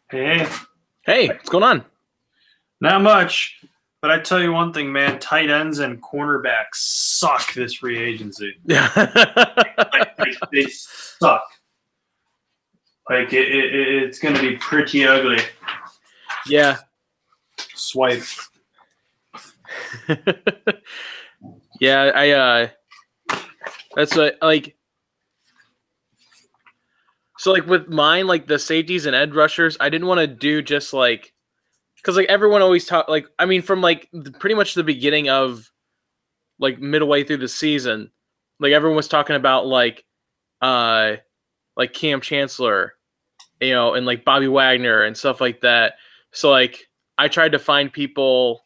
Hey, Hey, what's going on? not much, but I tell you one thing, man. Tight ends and cornerbacks suck this free agency. They suck. It's going to be pretty ugly. Yeah. Swipe. Yeah, that's like with mine, like the safeties and edge rushers, I didn't want to do just like, because like everyone always from like pretty much the beginning of like midway through the season, like everyone was talking about like Cam Chancellor, and like Bobby Wagner and stuff like that. So like I tried to find people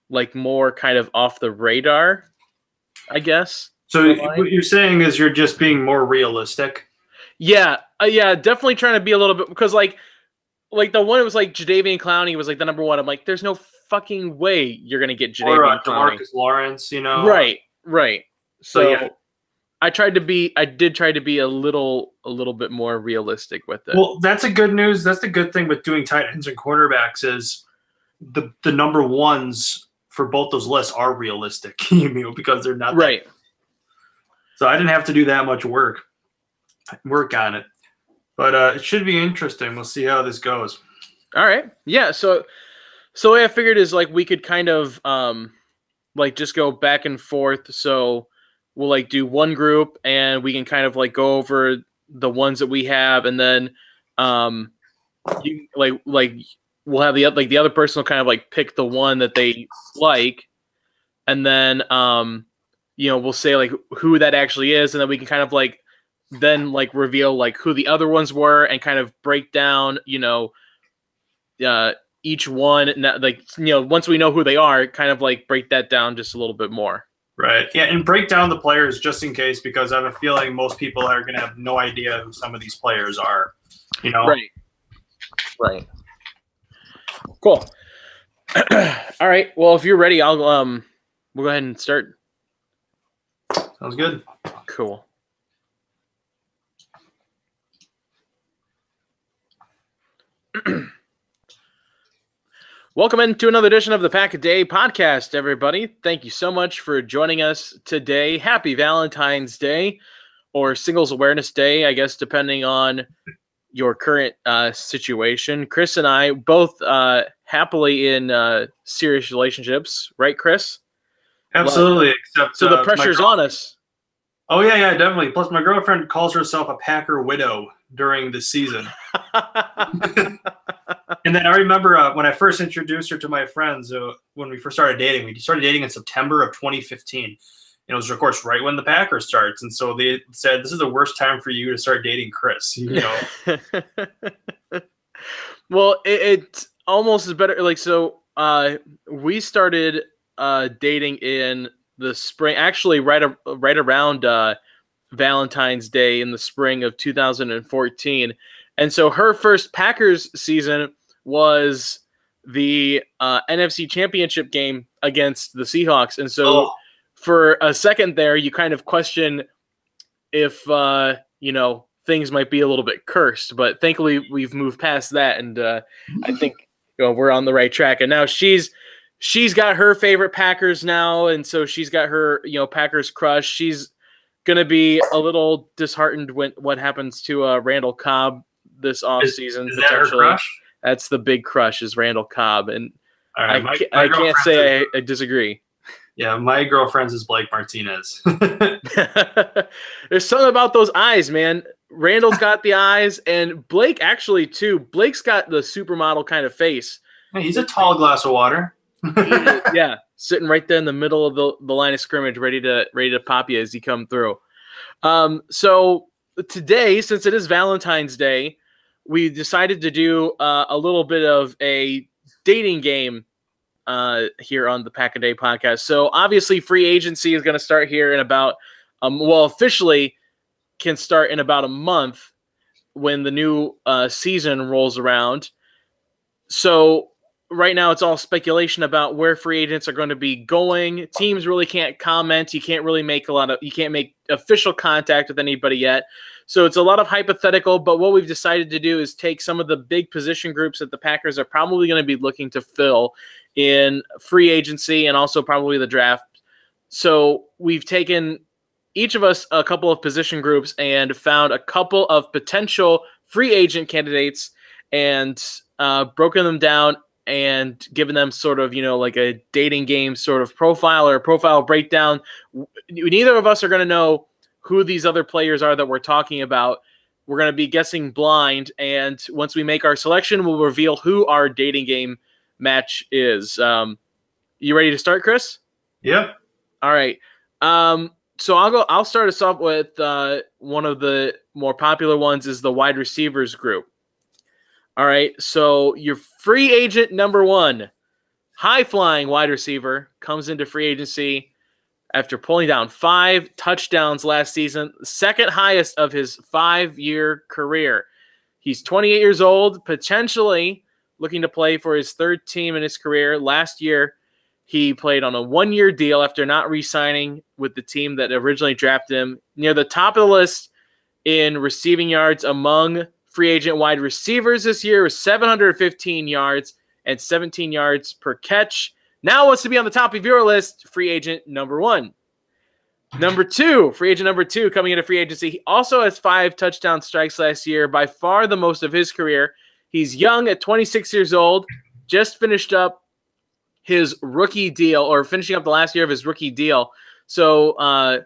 like more kind of off the radar, I guess. So what you're saying is you're just being more realistic. Yeah, definitely trying to be a little bit, because like the one that was like Jadeveon Clowney was like the number one. I'm like, there's no fucking way you're gonna get Jadeveon Clowney. DeMarcus Lawrence, Right. So yeah. I did try to be a little bit more realistic with it. Well, that's a good news. That's the good thing with doing tight ends and quarterbacks is the number ones for both those lists are realistic, because they're not right. So I didn't have to do that much work on it, but it should be interesting. We'll see how this goes. All right. Yeah. So what I figured is like we could kind of like just go back and forth. So we'll like do one group and we can kind of like go over the ones that we have, and then you like we'll have the other person will kind of like pick the one that they like, and then we'll say like who that actually is, and then we can kind of like then like reveal like who the other ones were and kind of break down each one, like once we know who they are, kind of like break that down just a little bit more. Right. Yeah, and break down the players just in case, because I have a feeling most people are going to have no idea who some of these players are. Right. Cool. All right. Well, if you're ready, we'll go ahead and start. Sounds good. Cool. Welcome into another edition of the Pack a Day podcast, everybody. Thank you so much for joining us today. Happy Valentine's Day, or Singles Awareness Day, I guess, depending on your current situation. Chris and I both happily in serious relationships, right, Chris? Absolutely. Except so the pressure's on us. Oh yeah, definitely. Plus, my girlfriend calls herself a Packer widow during the season. And then I remember when I first introduced her to my friends, when we first started dating. We started dating in September of 2015. And it was, of course, right when the Packers starts. And so they said, this is the worst time for you to start dating Chris, Well, it almost is better. Like, so we started dating in the spring, actually right around Valentine's Day in the spring of 2014. And so her first Packers season was the NFC Championship game against the Seahawks. And so for a second there, you kind of question if, things might be a little bit cursed. But thankfully, we've moved past that. And I think we're on the right track. And now she's got her favorite Packers now. And so she's got her, Packers crush. She's going to be a little disheartened when what happens to Randall Cobb this offseason. Is that her crush? That's the big crush, is Randall Cobb. And right, I can't say I disagree. Yeah, my girlfriend's is Blake Martinez. There's something about those eyes, man. Randall's got the eyes, and Blake actually, too. Blake's got the supermodel kind of face. Hey, he's a tall glass of water. Yeah, sitting right there in the middle of the line of scrimmage, ready to pop you as you come through. So today, since it is Valentine's Day, we decided to do a little bit of a dating game here on the Pack a Day podcast. So obviously, free agency is going to start here in about officially can start in about a month when the new season rolls around. So right now it's all speculation about where free agents are going to be going. Teams really can't comment. You can't make official contact with anybody yet. So it's a lot of hypothetical, but what we've decided to do is take some of the big position groups that the Packers are probably going to be looking to fill in free agency and also probably the draft. So we've taken each of us a couple of position groups and found a couple of potential free agent candidates and broken them down and given them sort of, like a dating game sort of profile or a profile breakdown. Neither of us are going to know who these other players are that we're talking about. We're going to be guessing blind, and once we make our selection, we'll reveal who our dating game match is. You ready to start, Chris? Yep. All right. So I'll start us off with one of the more popular ones is the wide receivers group. All right. So your free agent number 1, high-flying wide receiver, comes into free agency after pulling down 5 touchdowns last season, second highest of his 5-year career. He's 28 years old, potentially looking to play for his 3rd team in his career. Last year, he played on a 1-year deal after not re-signing with the team that originally drafted him. Near the top of the list in receiving yards among free agent wide receivers this year was 715 yards and 17 yards per catch. Now wants to be on the top of your list, free agent number 1. Number 2, free agent number 2 coming into free agency. He also has 5 touchdown strikes last year, by far the most of his career. He's young at 26 years old, just finished up his rookie deal, or finishing up the last year of his rookie deal. So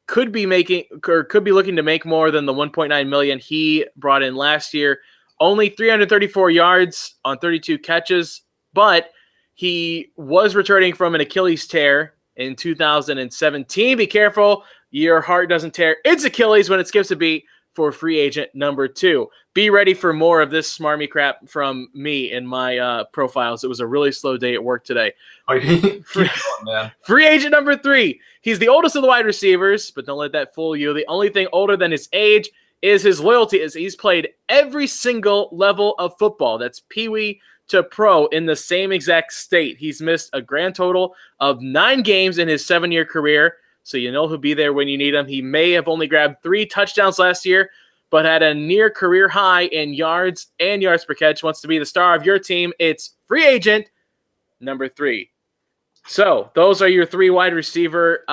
could be looking to make more than the $1.9 million he brought in last year. Only 334 yards on 32 catches, but he was returning from an Achilles tear in 2017. Be careful, your heart doesn't tear its Achilles when it skips a beat for free agent number 2. Be ready for more of this smarmy crap from me in my profiles. It was a really slow day at work today. Free agent number 3. He's the oldest of the wide receivers, but don't let that fool you. The only thing older than his age is his loyalty, as he's played every single level of football. That's peewee to pro in the same exact state. He's missed a grand total of 9 games in his 7-year career, so you know he'll be there when you need him. He may have only grabbed 3 touchdowns last year, but had a near career high in yards and yards per catch. Wants to be the star of your team. It's free agent number 3. So those are your 3 wide receiver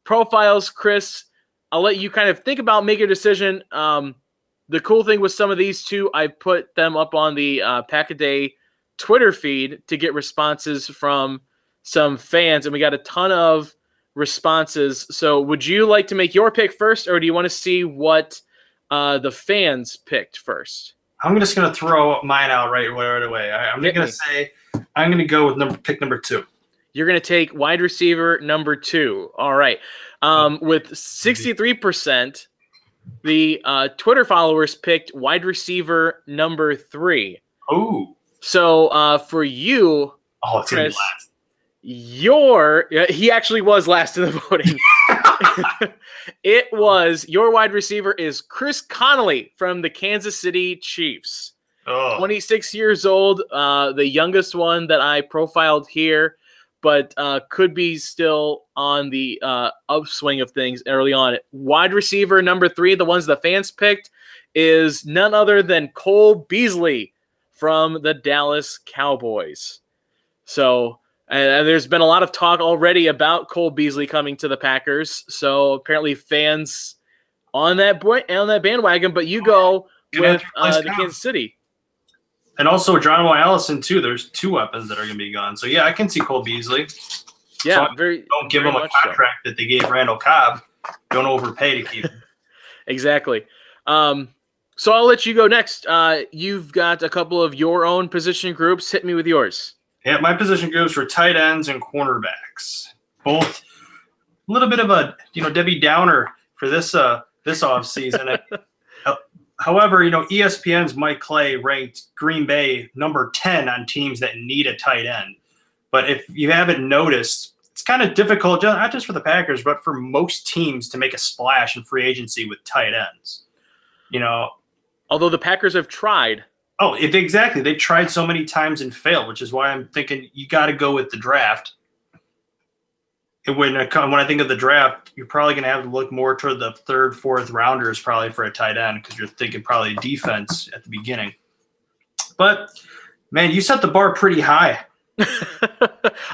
profiles. Chris, I'll let you kind of think about, make your decision. The cool thing with some of these 2, I put them up on the Pack-A-Day Twitter feed to get responses from some fans, and we got a ton of responses. So would you like to make your pick first, or do you want to see what the fans picked first? I'm just going to throw mine out right away. I'm going to say I'm going to go with pick number 2. You're going to take wide receiver number 2. All right. With 63%, the Twitter followers picked wide receiver number 3. Oh. So for you, it's going to be last. He actually was last in the voting. Your wide receiver is Chris Conley from the Kansas City Chiefs. 26 years old, the youngest one that I profiled here, but could be still on the upswing of things early on. Wide receiver number 3, the ones the fans picked, is none other than Cole Beasley from the Dallas Cowboys. So there's been a lot of talk already about Cole Beasley coming to the Packers. So apparently fans on that bandwagon, but you go with the Kansas City. And also Geronimo Allison too. There's 2 weapons that are going to be gone. So yeah, I can see Cole Beasley. Yeah, so don't give him a contract that they gave Randall Cobb. Don't overpay to keep him. Exactly. So I'll let you go next. You've got a couple of your own position groups. Hit me with yours. Yeah, my position groups were tight ends and cornerbacks. Both a little bit of a Debbie Downer for this offseason. However, ESPN's Mike Clay ranked Green Bay number 10 on teams that need a tight end. But if you haven't noticed, it's kind of difficult, not just for the Packers, but for most teams to make a splash in free agency with tight ends. Although the Packers have tried. Oh, exactly. They've tried so many times and failed, which is why I'm thinking you got to go with the draft. when I think of the draft, you're probably going to have to look more toward the third, fourth rounders probably for a tight end because you're thinking probably defense at the beginning. But, man, you set the bar pretty high.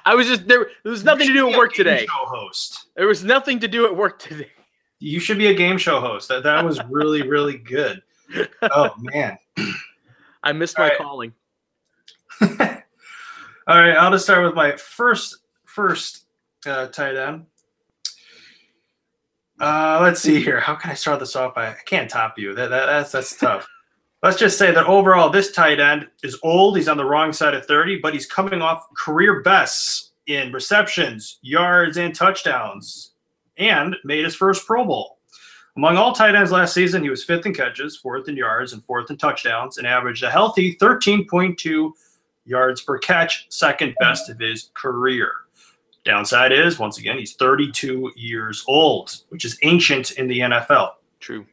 I was just there. There was nothing to do at work today. Show host. There was nothing to do at work today. You should be a game show host. That was really, really good. Oh, man. I missed my calling. All right, I'll just start with my first tight end. Let's see here. How can I start this off? I can't top you. That's tough. Let's just say that overall, this tight end is old. He's on the wrong side of 30, but he's coming off career bests in receptions, yards, and touchdowns, and made his first Pro Bowl. Among all tight ends last season, he was 5th in catches, 4th in yards, and 4th in touchdowns, and averaged a healthy 13.2 yards per catch, second best of his career. Downside is, once again, he's 32 years old, which is ancient in the NFL. True.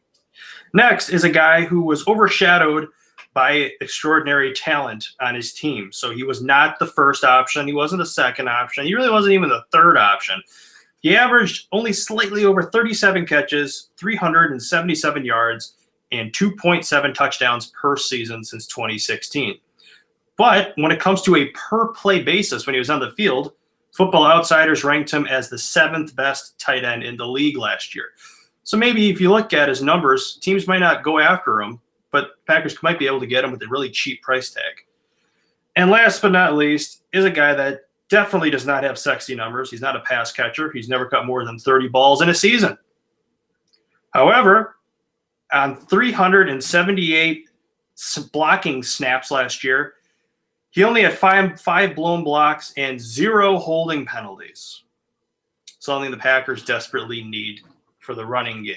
Next is a guy who was overshadowed by extraordinary talent on his team. So he was not the first option. He wasn't the second option. He really wasn't even the third option. He averaged only slightly over 37 catches, 377 yards, and 2.7 touchdowns per season since 2016. But when it comes to a per-play basis when he was on the field, Football Outsiders ranked him as the 7th best tight end in the league last year. So maybe if you look at his numbers, teams might not go after him, but Packers might be able to get him with a really cheap price tag. And last but not least is a guy that definitely does not have sexy numbers. He's not a pass catcher. He's never caught more than 30 balls in a season. However, on 378 blocking snaps last year, he only had five blown blocks and 0 holding penalties. Something the Packers desperately need for the running game.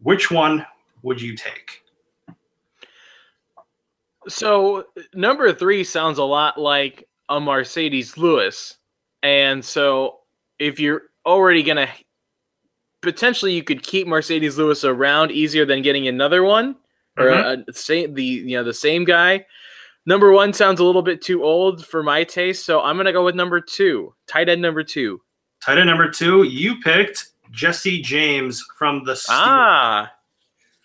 Which one would you take? So number 3 sounds a lot like a Marcedes Lewis. And so if you're already going to potentially you could keep Marcedes Lewis around easier than getting another one or the same guy. Number 1 sounds a little bit too old for my taste, so I'm going to go with number 2, tight end number 2. Tight end number 2, you picked Jesse James from the Steelers.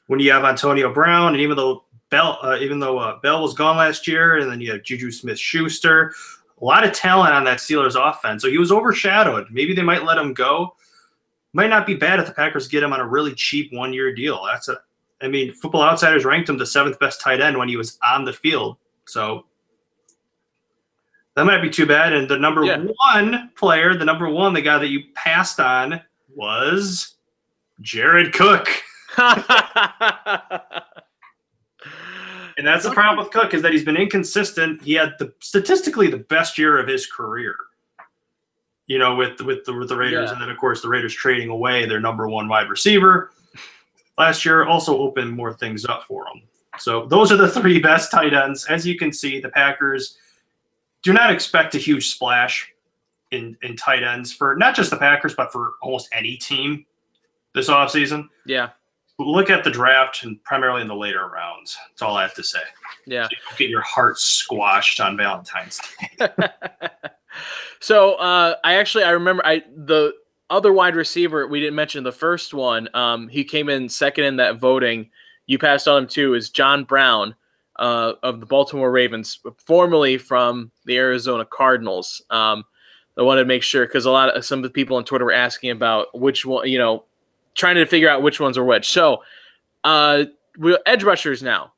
When you have Antonio Brown, and even though Bell was gone last year, and then you have Juju Smith-Schuster, a lot of talent on that Steelers offense. So he was overshadowed. Maybe they might let him go. Might not be bad if the Packers get him on a really cheap 1-year deal. Football Outsiders ranked him the 7th best tight end when he was on the field. So that might be too bad. And the number 1 player, the guy that you passed on was Jared Cook. And that's the problem with Cook is that he's been inconsistent. He had statistically the best year of his career, with the Raiders. Yeah. And then, of course, the Raiders trading away their number 1 wide receiver last year also opened more things up for him. So those are the 3 best tight ends. As you can see, the Packers do not expect a huge splash in tight ends for not just the Packers, but for almost any team this offseason. Yeah. Look at the draft and primarily in the later rounds. That's all I have to say. Yeah. So you don't get your heart squashed on Valentine's Day. So I remember the other wide receiver we didn't mention the first one. He came in second in that voting. You passed on him too. Is John Brown of the Baltimore Ravens, formerly from the Arizona Cardinals. I wanted to make sure because some of the people on Twitter were asking about which one, trying to figure out which ones are which. So we're edge rushers now.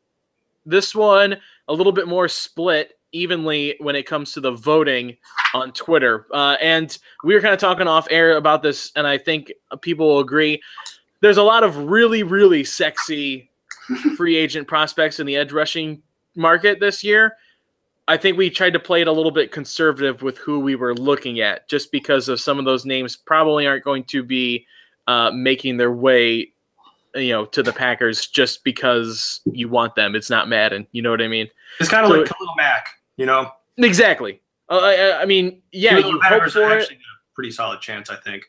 This one a little bit more split evenly when it comes to the voting on Twitter. And we were kind of talking off air about this, and I think people will agree. There's a lot of really, really sexy free agent prospects in the edge rushing market this year. I think we tried to play it a little bit conservative with who we were looking at, just because of some of those names probably aren't going to be making their way, to the Packers just because you want them. It's not Madden. You know what I mean? It's kind of like Khalil Mack, Exactly. You hope for it. A pretty solid chance, I think.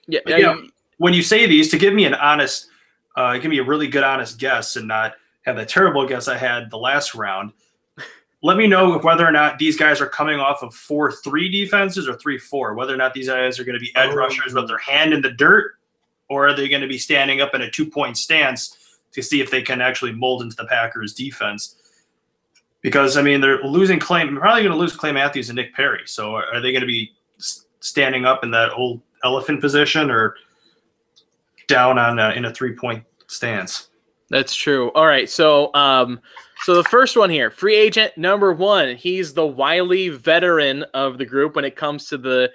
Yeah. When you say these, to give me a really good honest guess and not have that terrible guess I had the last round, let me know whether or not these guys are coming off of 4-3 defenses or 3-4, whether or not these guys are going to be edge rushers with their hand in the dirt, or are they going to be standing up in a 2-point stance to see if they can actually mold into the Packers defense. Because, I mean, they're probably going to lose Clay Matthews and Nick Perry. So are they going to be standing up in that old elephant position or down on in a 3-point stance? That's true. All right. So so the first one here, free agent number 1. He's the wily veteran of the group when it comes to the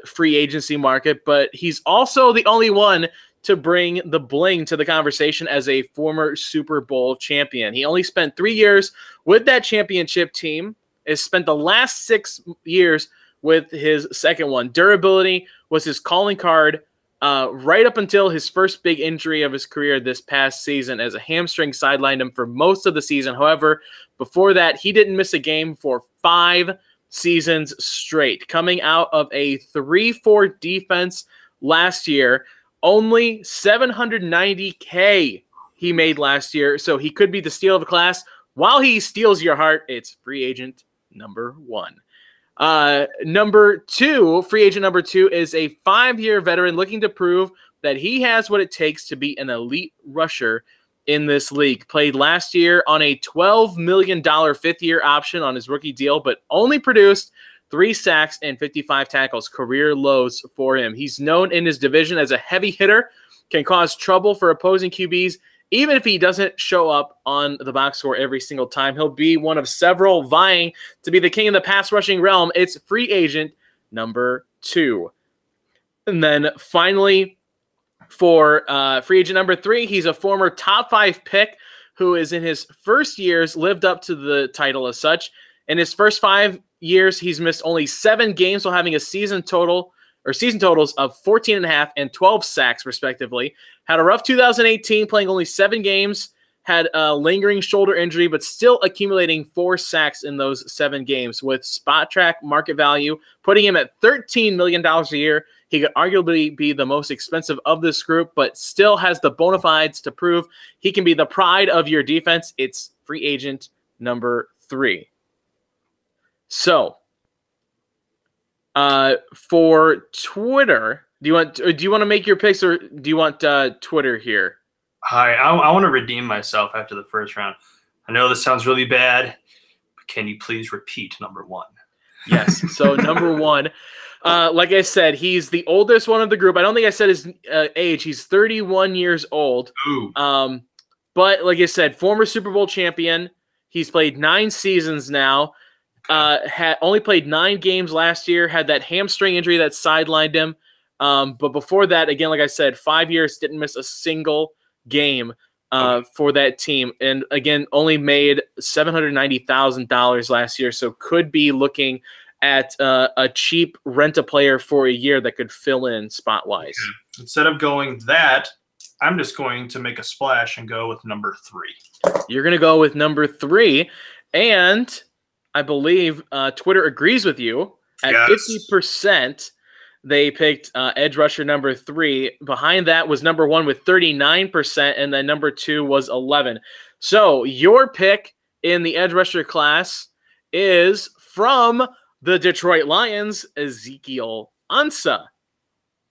free agency market, but he's also the only one to bring the bling to the conversation as a former Super Bowl champion. He only spent 3 years with that championship team, has spent the last 6 years with his second one. Durability was his calling card right up until his first big injury of his career this past season, as a hamstring sidelined him for most of the season. However, before that, he didn't miss a game for 5 seasons straight. Coming out of a 3-4 defense last year, only $790K he made last year, so he could be the steal of the class. While he steals your heart, it's free agent number 1. Number 2, free agent number 2 is a 5-year veteran looking to prove that he has what it takes to be an elite rusher in this league. Played last year on a $12 million 5th-year option on his rookie deal, but only produced 3 sacks and 55 tackles, career lows for him. He's known in his division as a heavy hitter, can cause trouble for opposing QBs. Even if he doesn't show up on the box score every single time, he'll be one of several vying to be the king in the pass rushing realm. It's free agent number 2. And then finally, for free agent number 3, he's a former top 5 pick who is in his first years lived up to the title as such. In his first 5 years, he's missed only 7 games while having a season totals of 14.5 and 12 sacks, respectively. Had a rough 2018, playing only 7 games. Had a lingering shoulder injury, but still accumulating 4 sacks in those 7 games. With SpotTrack market value putting him at $13 million a year, he could arguably be the most expensive of this group, but still has the bona fides to prove he can be the pride of your defense. It's free agent number 3. So, for Twitter, do you want to make your picks, or do you want Twitter here? Hi, I want to redeem myself after the first round. I know this sounds really bad, but can you please repeat number 1? Yes. So number 1, like I said, he's the oldest one of the group. I don't think I said his age. He's 31 years old. Ooh. But like I said, former Super Bowl champion. He's played 9 seasons now. Had only played 9 games last year, had that hamstring injury that sidelined him. But before that, again, like I said, 5 years, didn't miss a single game for that team. And again, only made $790,000 last year. So could be looking at a cheap rent-a-player for a year that could fill in spot-wise. Okay. Instead of going that, I'm just going to make a splash and go with number 3. You're going to go with number 3. And I believe Twitter agrees with you. At 50%, they picked edge rusher number 3. Behind that was number 1 with 39%, and then number 2 was 11%. So your pick in the edge rusher class is from the Detroit Lions, Ezekiel Ansah.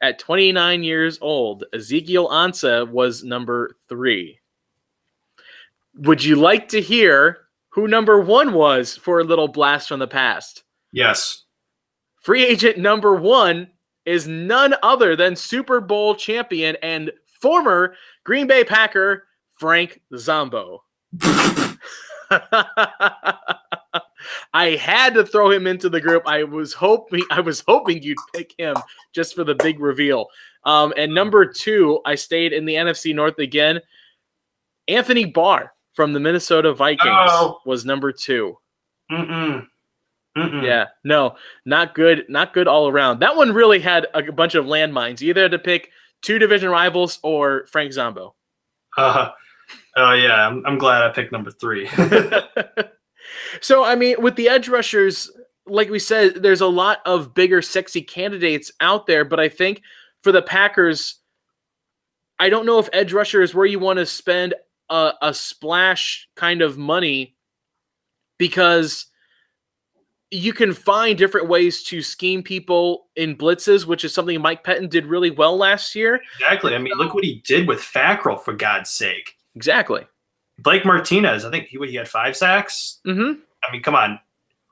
At 29 years old, Ezekiel Ansah was number 3. Would you like to hear who number 1 was for a little blast from the past? Yes. Free agent number 1 is none other than Super Bowl champion and former Green Bay Packer, Frank Zombo. I had to throw him into the group. I was hoping you'd pick him just for the big reveal. And number 2, I stayed in the NFC North again. Anthony Barr from the Minnesota Vikings was number 2. Yeah, no, not good. Not good all around. That one really had a bunch of landmines. You either had to pick 2 division rivals or Frank Zombo. Yeah, I'm glad I picked number 3. So, I mean, with the edge rushers, like we said, there's a lot of bigger, sexy candidates out there. But I think for the Packers, I don't know if edge rusher is where you want to spend a splash kind of money, because you can find different ways to scheme people in blitzes, which is something Mike Pettin did really well last year. Exactly. I mean, look what he did with Fackrell, for God's sake. Exactly. Blake Martinez, I think he had 5 sacks. Mm-hmm. I mean, come on.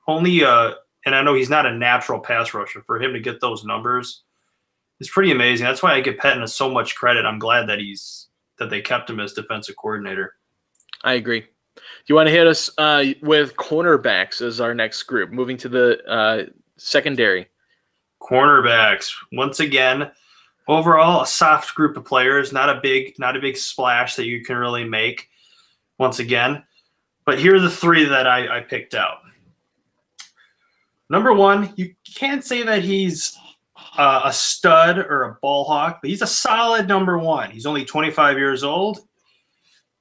Only, and I know he's not a natural pass rusher. For him to get those numbers is pretty amazing. That's why I give Pettin so much credit. I'm glad that they kept him as defensive coordinator. I agree. Do you want to hit us with cornerbacks as our next group, moving to the secondary? Cornerbacks, once again, overall a soft group of players, not a big splash that you can really make. Once again, but here are the 3 that I picked out. Number 1, you can't say that he's a stud or a ball hawk, but he's a solid number 1. He's only 25 years old.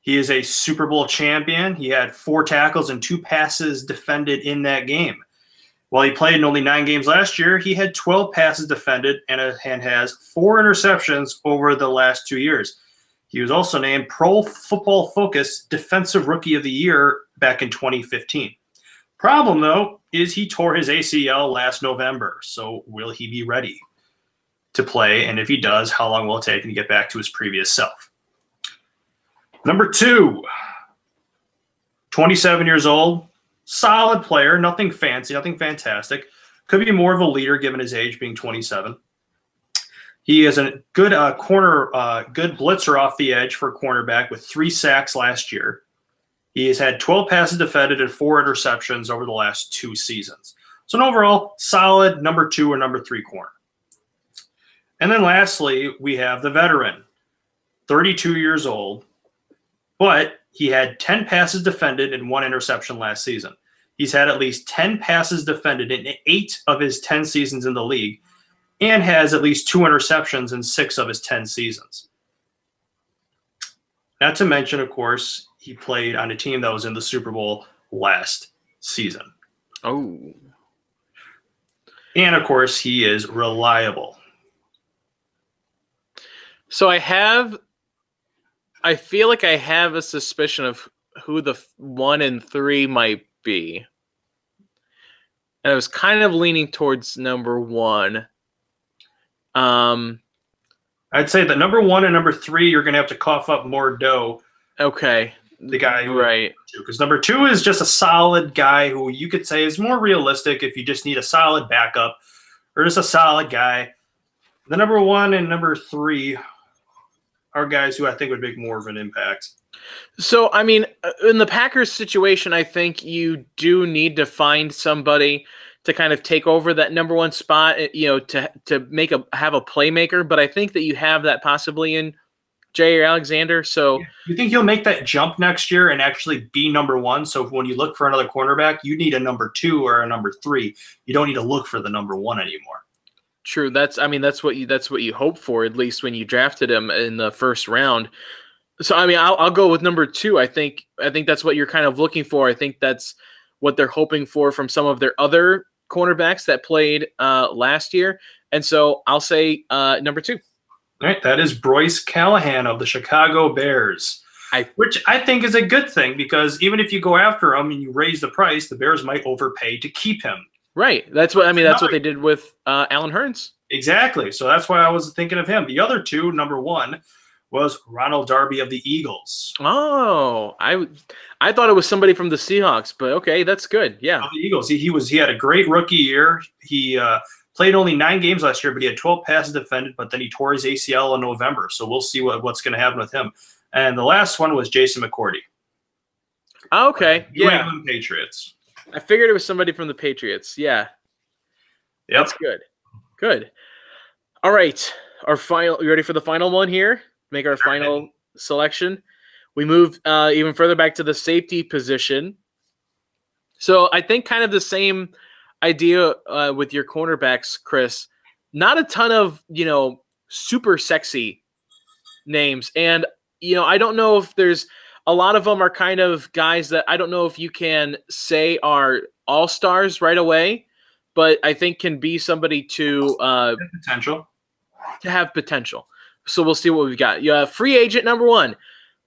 He is a Super Bowl champion. He had 4 tackles and 2 passes defended in that game. While he played in only 9 games last year, he had 12 passes defended and has 4 interceptions over the last 2 years. He was also named Pro Football Focus Defensive Rookie of the Year back in 2015. Problem, though, is he tore his ACL last November. So will he be ready to play? And if he does, how long will it take him to get back to his previous self? Number 2, 27 years old, solid player, nothing fancy, nothing fantastic. Could be more of a leader given his age, being 27. He is a good good blitzer off the edge for a cornerback with 3 sacks last year. He has had 12 passes defended and 4 interceptions over the last 2 seasons. So an overall solid number 2 or number 3 corner. And then lastly, we have the veteran, 32 years old, but he had 10 passes defended and 1 interception last season. He's had at least 10 passes defended in 8 of his 10 seasons in the league, and has at least 2 interceptions in 6 of his 10 seasons. Not to mention, of course, he played on a team that was in the Super Bowl last season. Oh. And, of course, he is reliable. So I feel like I have a suspicion of who the 1 and 3 might be. And I was kind of leaning towards number 1. I'd say that number 1 and number 3, you're going to have to cough up more dough. Okay. The guy who, right. Because number 2 is just a solid guy who you could say is more realistic if you just need a solid backup or just a solid guy. The number 1 and number 3 are guys who I think would make more of an impact. So, I mean, in the Packers situation, I think you do need to find somebody to kind of take over that number 1 spot, to have a playmaker. But I think that you have that possibly in Jair Alexander. So you think he'll make that jump next year and actually be number 1? So when you look for another cornerback, you need a number 2 or a number 3. You don't need to look for the number 1 anymore. True. That's what you hope for, at least when you drafted him in the first round. So I mean, I'll go with number 2. I think that's what you're kind of looking for. I think that's what they're hoping for from some of their other cornerbacks that played last year. And so I'll say number 2. All right, that is Bryce Callahan of the Chicago Bears, which I think is a good thing because even if you go after him and you raise the price, the Bears might overpay to keep him. Right. That's what they did with Allen Hurns. Exactly. So that's why I was thinking of him. The other 2, number 1, was Ronald Darby of the Eagles. Oh, I thought it was somebody from the Seahawks, but okay, that's good. Yeah. The Eagles. He had a great rookie year. He played only 9 games last year, but he had 12 passes defended, but then he tore his ACL in November. So we'll see what's going to happen with him. And the last one was Jason McCourty. Okay. New England Patriots. I figured it was somebody from the Patriots. Yeah. Yep. That's good. Good. All right. You ready for the final one here? Make our final selection. We move even further back to the safety position. So I think kind of the same idea with your cornerbacks, Chris. Not a ton of, super sexy names. And, I don't know if there's a lot of them are kind of guys that I don't know if you can say are all-stars right away, but I think can be somebody to have potential. So we'll see what we've got. You have free agent number 1,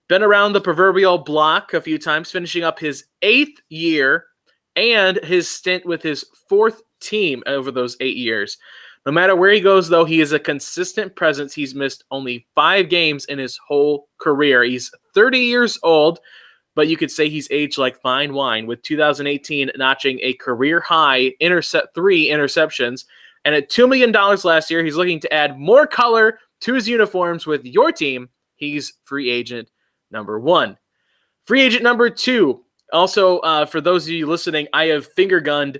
been around the proverbial block a few times, finishing up his 8th year, and his stint with his fourth team over those 8 years. No matter where he goes, though, he is a consistent presence. He's missed only 5 games in his whole career. He's 30 years old, but you could say he's aged like fine wine, with 2018 notching a career-high 3 interceptions. And at $2 million last year, he's looking to add more color to his uniforms with your team. He's free agent number 1. Free agent number 2. Also, for those of you listening, I have finger gunned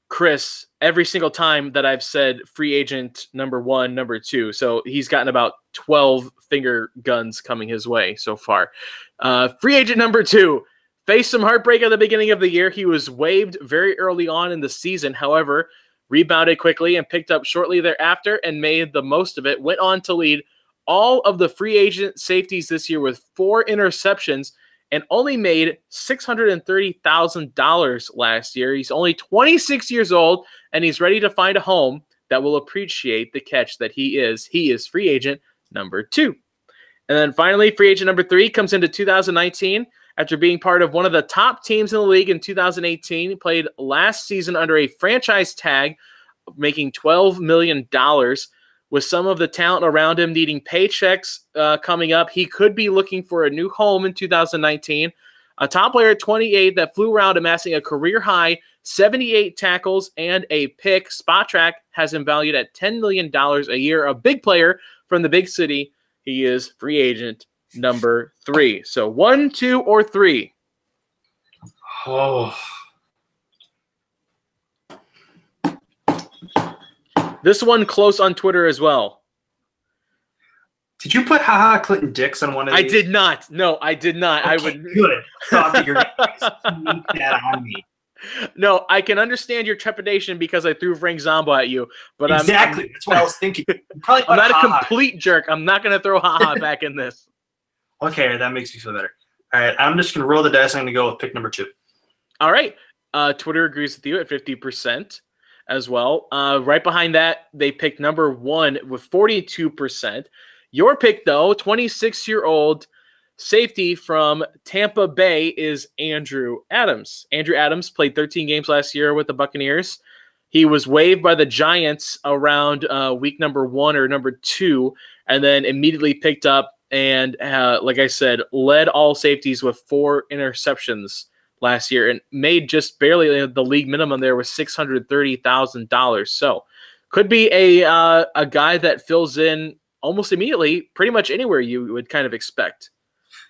Chris every single time that I've said free agent number 1, number 2. So he's gotten about 12 finger guns coming his way so far. Free agent number 2 faced some heartbreak at the beginning of the year. He was waived very early on in the season. However, rebounded quickly and picked up shortly thereafter and made the most of it. Went on to lead all of the free agent safeties this year with 4 interceptions and only made $630,000 last year. He's only 26 years old, and he's ready to find a home that will appreciate the catch that he is. He is free agent number 2. And then finally, free agent number 3 comes into 2019 after being part of one of the top teams in the league in 2018. He played last season under a franchise tag, making $12 million. With some of the talent around him needing paychecks coming up, he could be looking for a new home in 2019. A top player at 28 that flew around amassing a career-high 78 tackles and a pick. Spotrac has him valued at $10 million a year. A big player from the big city. He is free agent number 3. So 1, 2, or 3? Oh. This one close on Twitter as well. Did you put haha Clinton Dix on one of these? I did not. No, I did not. Okay, I would. Good. Thought that you're going to sneak that on me. No, I can understand your trepidation because I threw Frank Zombo at you. But exactly. That's what I was thinking. Probably I'm not a complete jerk. I'm not going to throw haha back in this. Okay, that makes me feel better. All right, I'm just going to roll the dice. I'm going to go with pick number 2. All right. Twitter agrees with you at 50%. As well. Right behind that, they picked number 1 with 42%. Your pick, though, 26-year-old safety from Tampa Bay is Andrew Adams. Andrew Adams played 13 games last year with the Buccaneers. He was waived by the Giants around week number 1 or number 2, and then immediately picked up and, like I said, led all safeties with 4 interceptions last year and made just barely the league minimum there with $630,000. So could be a guy that fills in almost immediately pretty much anywhere you would kind of expect.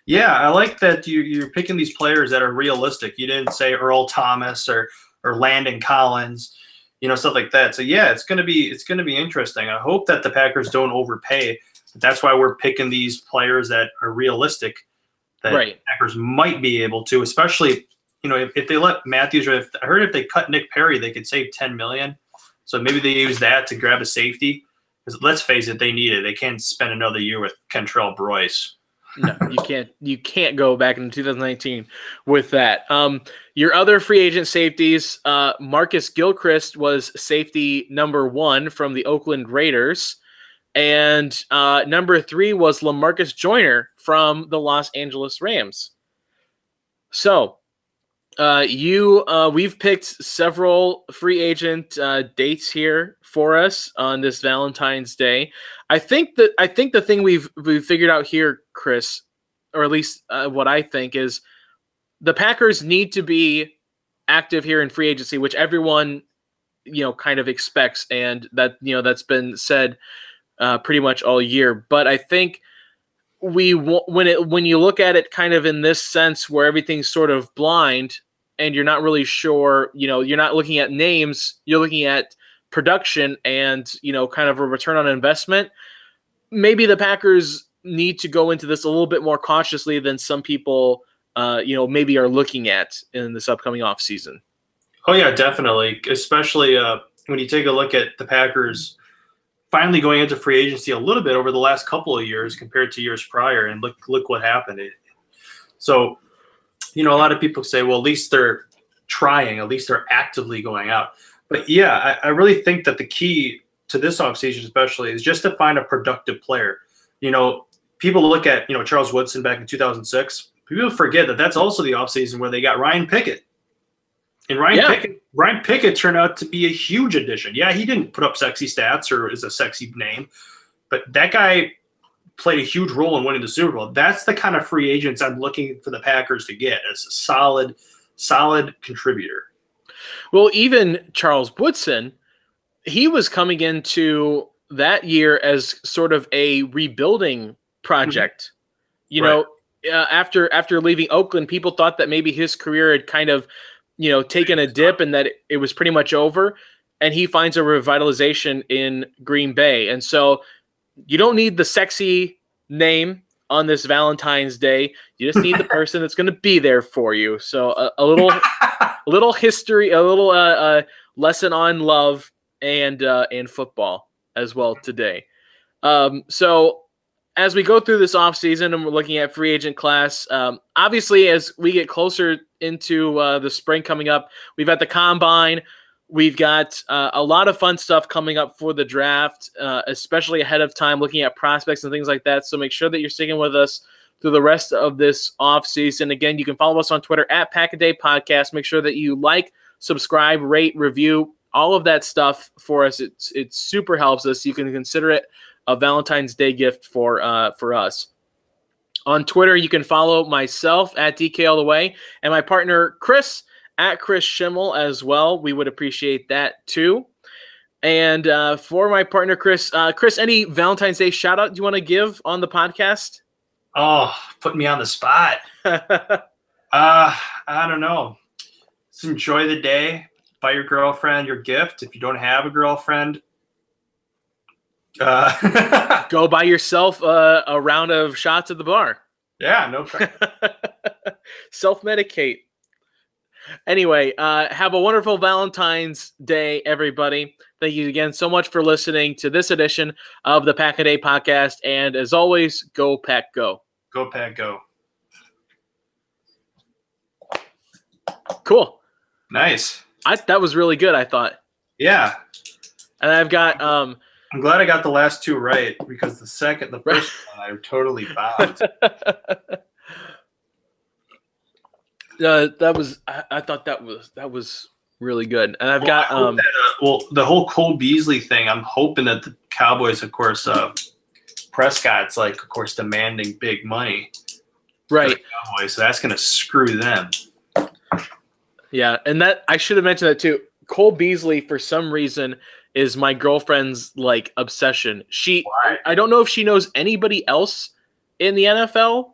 Yeah, I like that you're picking these players that are realistic. You didn't say Earl Thomas or Landon Collins, stuff like that. So yeah, it's gonna be interesting. I hope that the Packers don't overpay. That's why we're picking these players that are realistic that right. Packers might be able to, especially if they let Matthews, or I heard if they cut Nick Perry, they could save $10 million. So maybe they use that to grab a safety. Because let's face it, they need it. They can't spend another year with Kentrell Broyce. No, you can't. You can't go back in 2019 with that. Your other free agent safeties, Marcus Gilchrist was safety number 1 from the Oakland Raiders, and number 3 was LaMarcus Joyner from the Los Angeles Rams. So. We've picked several free agent dates here for us on this Valentine's Day. I think the thing we've figured out here, Chris, or at least what I think is the Packers need to be active here in free agency, which everyone kind of expects, and that's been said pretty much all year. But I think when you look at it kind of in this sense where everything's sort of blind. And you're not really sure, you're not looking at names, you're looking at production and, kind of a return on investment. Maybe the Packers need to go into this a little bit more cautiously than some people, maybe are looking at in this upcoming offseason. Oh, yeah, definitely. Especially when you take a look at the Packers finally going into free agency a little bit over the last couple of years compared to years prior. And look what happened. So, a lot of people say, well, at least they're trying, at least they're actively going out. But yeah, I really think that the key to this offseason especially is just to find a productive player. People look at, Charles Woodson back in 2006. People forget that that's also the offseason where they got Ryan Pickett. And Ryan Pickett turned out to be a huge addition. Yeah, he didn't put up sexy stats or is a sexy name, but that guy played a huge role in winning the Super Bowl. That's the kind of free agents I'm looking for the Packers to get as a solid contributor. Well, even Charles Woodson, he was coming into that year as sort of a rebuilding project. You know, after leaving Oakland, people thought that maybe his career had kind of, taken a dip and that it was pretty much over. And he finds a revitalization in Green Bay. And so you don't need the sexy name on this Valentine's Day. You just need the person that's going to be there for you. So a little history, a little lesson on love and football as well today. So as we go through this offseason and we're looking at free agent class, obviously as we get closer into the spring coming up, we've got the combine. We've got a lot of fun stuff coming up for the draft, especially ahead of time, looking at prospects and things like that. So make sure that you're sticking with us through the rest of this offseason. Again, you can follow us on Twitter at Pack-A-Day Podcast. Make sure that you like, subscribe, rate, review, all of that stuff for us. It super helps us. You can consider it a Valentine's Day gift for us. On Twitter, you can follow myself at DK All the Way and my partner Chris at Chris Schimmel as well. We would appreciate that too. And for my partner Chris, any Valentine's Day shout out you want to give on the podcast? Oh, put me on the spot. I don't know. Just enjoy the day. Buy your girlfriend your gift. If you don't have a girlfriend, go buy yourself a round of shots at the bar. Yeah, no problem. Self-medicate. Anyway, have a wonderful Valentine's Day, everybody. Thank you again so much for listening to this edition of the Pack-A-Day Podcast. And as always, go Pack Go. Go Pack Go. Cool. Nice. That was really good, I thought. Yeah. And I've got I'm glad I got the last two right because the first one I totally bombed. I thought that was really good. And I've got the whole Cole Beasley thing. I'm hoping that the Cowboys, of course, Prescott's of course demanding big money. Right. Cowboys, so that's going to screw them. Yeah, and that I should have mentioned that too. Cole Beasley, for some reason, is my girlfriend's obsession. I don't know if she knows anybody else in the NFL,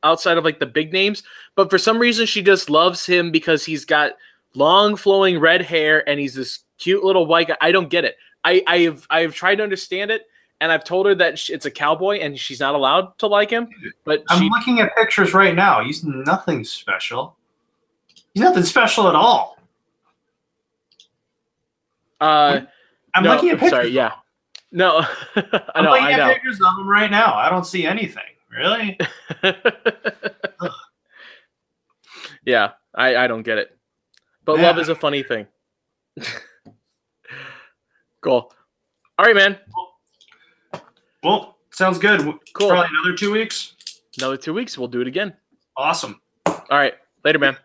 outside of the big names, but for some reason she just loves him because he's got long flowing red hair and he's this cute little white guy. I don't get it. I've tried to understand it, and I've told her that it's a cowboy and she's not allowed to like him. But I'm looking at pictures right now. He's nothing special. He's nothing special at all. I'm looking at pictures. Sorry, yeah. No, I'm looking at pictures of him right now. I don't see anything. Really? Yeah, I don't get it. But love is a funny thing. Cool. All right, man. Well, sounds good. Cool. Probably another 2 weeks. Another 2 weeks. We'll do it again. Awesome. All right. Later, man.